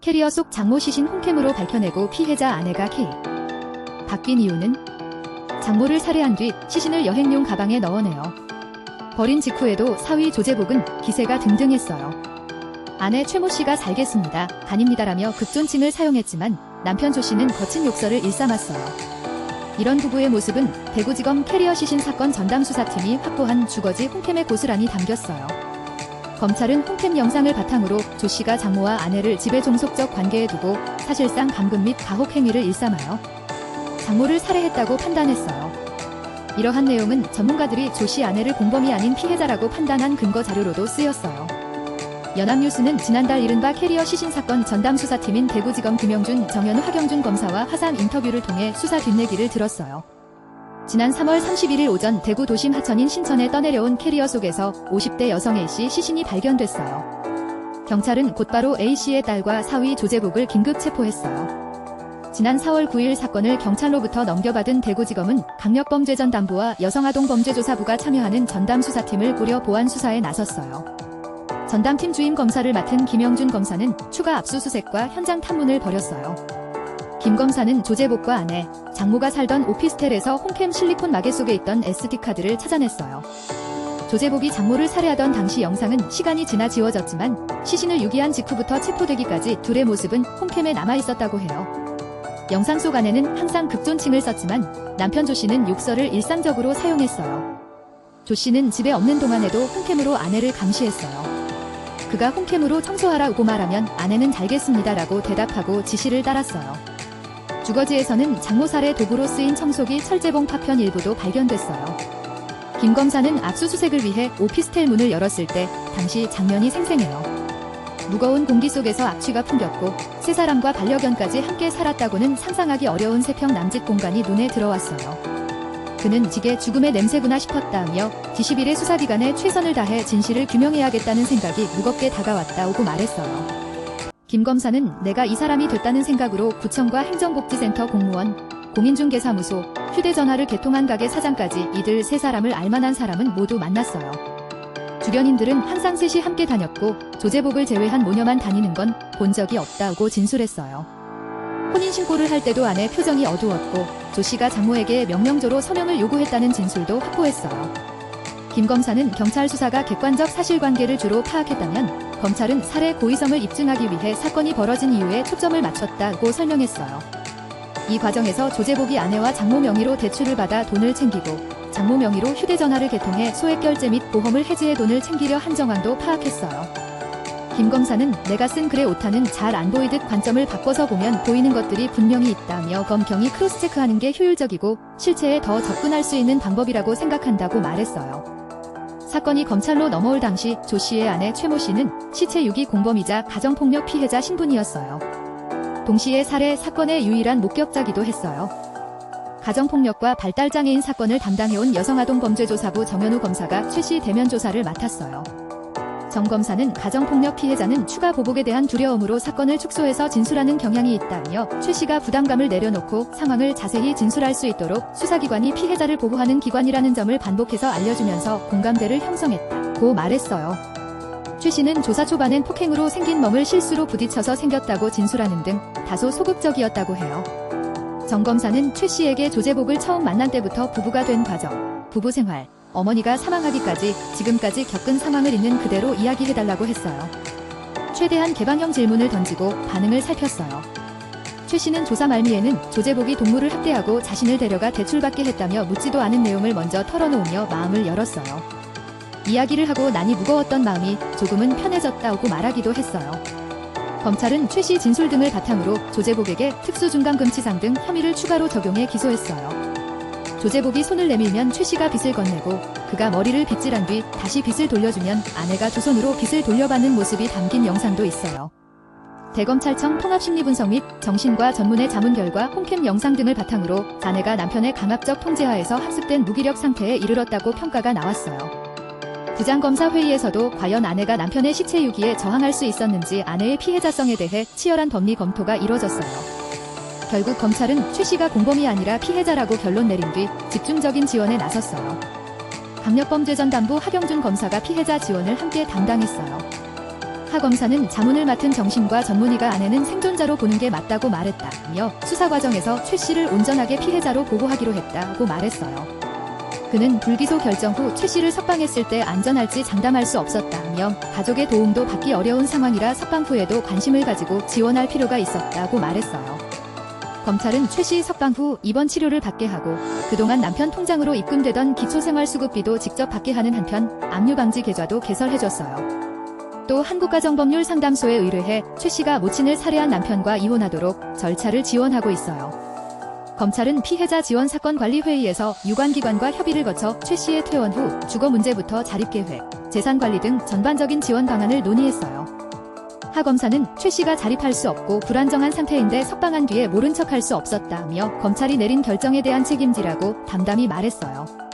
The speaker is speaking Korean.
캐리어 속 장모 시신 홈캠으로 밝혀내고 피해자 아내가 K. 바뀐 이유는 장모를 살해한 뒤 시신을 여행용 가방에 넣어내어 버린 직후에도 사위 조재복은 기세가 등등했어요. 아내 최모 씨가 살겠습니다, 다닙니다라며 극존칭을 사용했지만 남편 조 씨는 거친 욕설을 일삼았어요. 이런 부부의 모습은 대구지검 캐리어 시신 사건 전담 수사팀이 확보한 주거지 홈캠에 고스란히 담겼어요. 검찰은 홈캠 영상을 바탕으로 조 씨가 장모와 아내를 집에 종속적 관계에 두고 사실상 감금 및 가혹 행위를 일삼하여 장모를 살해했다고 판단했어요. 이러한 내용은 전문가들이 조 씨 아내를 공범이 아닌 피해자라고 판단한 근거 자료로도 쓰였어요. 연합뉴스는 지난달 이른바 캐리어 시신 사건 전담 수사팀인 대구지검 김영준, 정현우, 하경준 검사와 화상 인터뷰를 통해 수사 뒷얘기를 들었어요. 지난 3월 31일 오전 대구 도심 하천인 신천에 떠내려온 캐리어 속에서 50대 여성 A씨 시신이 발견됐어요. 경찰은 곧바로 A씨의 딸과 사위 조재복을 긴급 체포했어요. 지난 4월 9일 사건을 경찰로부터 넘겨받은 대구지검은 강력범죄전담부와 여성아동범죄조사부가 참여하는 전담수사팀을 꾸려 보안 수사에 나섰어요. 전담팀 주임 검사를 맡은 김영준 검사는 추가 압수수색과 현장 탐문을 벌였어요. 김 검사는 조재복과 아내, 장모가 살던 오피스텔에서 홈캠 실리콘 마개 속에 있던 SD카드를 찾아냈어요. 조재복이 장모를 살해하던 당시 영상은 시간이 지나 지워졌지만 시신을 유기한 직후부터 체포되기까지 둘의 모습은 홈캠에 남아있었다고 해요. 영상 속 아내는 항상 극존칭을 썼지만 남편 조 씨는 욕설을 일상적으로 사용했어요. 조 씨는 집에 없는 동안에도 홈캠으로 아내를 감시했어요. 그가 홈캠으로 청소하라고 말하면 아내는 잘겠습니다라고 대답하고 지시를 따랐어요. 주거지에서는 장모 살해 도구로 쓰인 청소기 철제봉 파편 일부도 발견됐어요. 김 검사는 압수수색을 위해 오피스텔 문을 열었을 때 당시 장면이 생생해요. 무거운 공기 속에서 악취가 풍겼고 세 사람과 반려견까지 함께 살았다고는 상상하기 어려운 세평 남짓 공간이 눈에 들어왔어요. 그는 지게 죽음의 냄새구나 싶었다며 D11의 수사기관에 최선을 다해 진실을 규명해야겠다는 생각이 무겁게 다가왔다고 말했어요. 김 검사는 내가 이 사람이 됐다는 생각으로 구청과 행정복지센터 공무원, 공인중개사무소, 휴대전화를 개통한 가게 사장까지 이들 세 사람을 알만한 사람은 모두 만났어요. 주변인들은 항상 셋이 함께 다녔고 조재복을 제외한 모녀만 다니는 건 본 적이 없다고 진술했어요. 혼인신고를 할 때도 아내 표정이 어두웠고 조 씨가 장모에게 명령조로 서명을 요구했다는 진술도 확보했어요. 김 검사는 경찰 수사가 객관적 사실관계를 주로 파악했다면 검찰은 살해 고의성을 입증하기 위해 사건이 벌어진 이유에 초점을 맞췄다고 설명했어요. 이 과정에서 조재복이 아내와 장모 명의로 대출을 받아 돈을 챙기고 장모 명의로 휴대전화를 개통해 소액결제 및 보험을 해지해 돈을 챙기려 한 정황도 파악했어요. 김 검사는 내가 쓴 글의 오타는 잘 안 보이듯 관점을 바꿔서 보면 보이는 것들이 분명히 있다며 검경이 크로스체크하는 게 효율적이고 실체에 더 접근할 수 있는 방법이라고 생각한다고 말했어요. 사건이 검찰로 넘어올 당시 조 씨의 아내 최모 씨는 시체 유기 공범이자 가정폭력 피해자 신분이었어요. 동시에 살해 사건의 유일한 목격자기도 했어요. 가정폭력과 발달장애인 사건을 담당해온 여성아동범죄조사부 정현우 검사가 최 씨 대면 조사를 맡았어요. 정 검사는 가정폭력 피해자는 추가 보복에 대한 두려움으로 사건을 축소해서 진술하는 경향이 있다며 최 씨가 부담감을 내려놓고 상황을 자세히 진술할 수 있도록 수사기관이 피해자를 보호하는 기관이라는 점을 반복해서 알려주면서 공감대를 형성했다고 말했어요. 최 씨는 조사 초반엔 폭행으로 생긴 멍을 실수로 부딪혀서 생겼다고 진술하는 등 다소 소극적이었다고 해요. 정 검사는 최 씨에게 조재복을 처음 만난 때부터 부부가 된 과정, 부부 생활, 어머니가 사망하기까지 지금까지 겪은 상황을 있는 그대로 이야기해달라고 했어요. 최대한 개방형 질문을 던지고 반응을 살폈어요. 최 씨는 조사 말미에는 조재복이 동물을 학대하고 자신을 데려가 대출받게 했다며 묻지도 않은 내용을 먼저 털어놓으며 마음을 열었어요. 이야기를 하고 나니 무거웠던 마음이 조금은 편해졌다고 말하기도 했어요. 검찰은 최 씨 진술 등을 바탕으로 조재복에게 특수중간금치상 등 혐의를 추가로 적용해 기소했어요. 조재복이 손을 내밀면 최 씨가 빚을 건네고 그가 머리를 빗질한 뒤 다시 빚을 돌려주면 아내가 두 손으로 빚을 돌려받는 모습이 담긴 영상도 있어요. 대검찰청 통합심리분석 및 정신과 전문의 자문 결과 홈캠 영상 등을 바탕으로 아내가 남편의 강압적 통제하에서 학습된 무기력 상태에 이르렀다고 평가가 나왔어요. 부장검사 회의에서도 과연 아내가 남편의 시체 유기에 저항할 수 있었는지 아내의 피해자성에 대해 치열한 법리 검토가 이뤄졌어요. 결국 검찰은 최 씨가 공범이 아니라 피해자라고 결론 내린 뒤 집중적인 지원에 나섰어요. 강력범죄전담부 하경준 검사가 피해자 지원을 함께 담당했어요. 하 검사는 자문을 맡은 정신과 전문의가 아내는 생존자로 보는 게 맞다고 말했다며 수사 과정에서 최 씨를 온전하게 피해자로 보고하기로 했다고 말했어요. 그는 불기소 결정 후 최 씨를 석방했을 때 안전할지 장담할 수 없었다며 가족의 도움도 받기 어려운 상황이라 석방 후에도 관심을 가지고 지원할 필요가 있었다고 말했어요. 검찰은 최 씨 석방 후 입원 치료를 받게 하고 그동안 남편 통장으로 입금되던 기초생활수급비도 직접 받게 하는 한편 압류방지 계좌도 개설해줬어요. 또 한국가정법률상담소에 의뢰해 최 씨가 모친을 살해한 남편과 이혼하도록 절차를 지원하고 있어요. 검찰은 피해자 지원 사건 관리 회의에서 유관기관과 협의를 거쳐 최 씨의 퇴원 후 주거 문제부터 자립계획, 재산관리 등 전반적인 지원 방안을 논의했어요. 하 검사는 최 씨가 자립할 수 없고 불안정한 상태인데 석방한 뒤에 모른 척할 수 없었다며 검찰이 내린 결정에 대한 책임지라고 담담히 말했어요.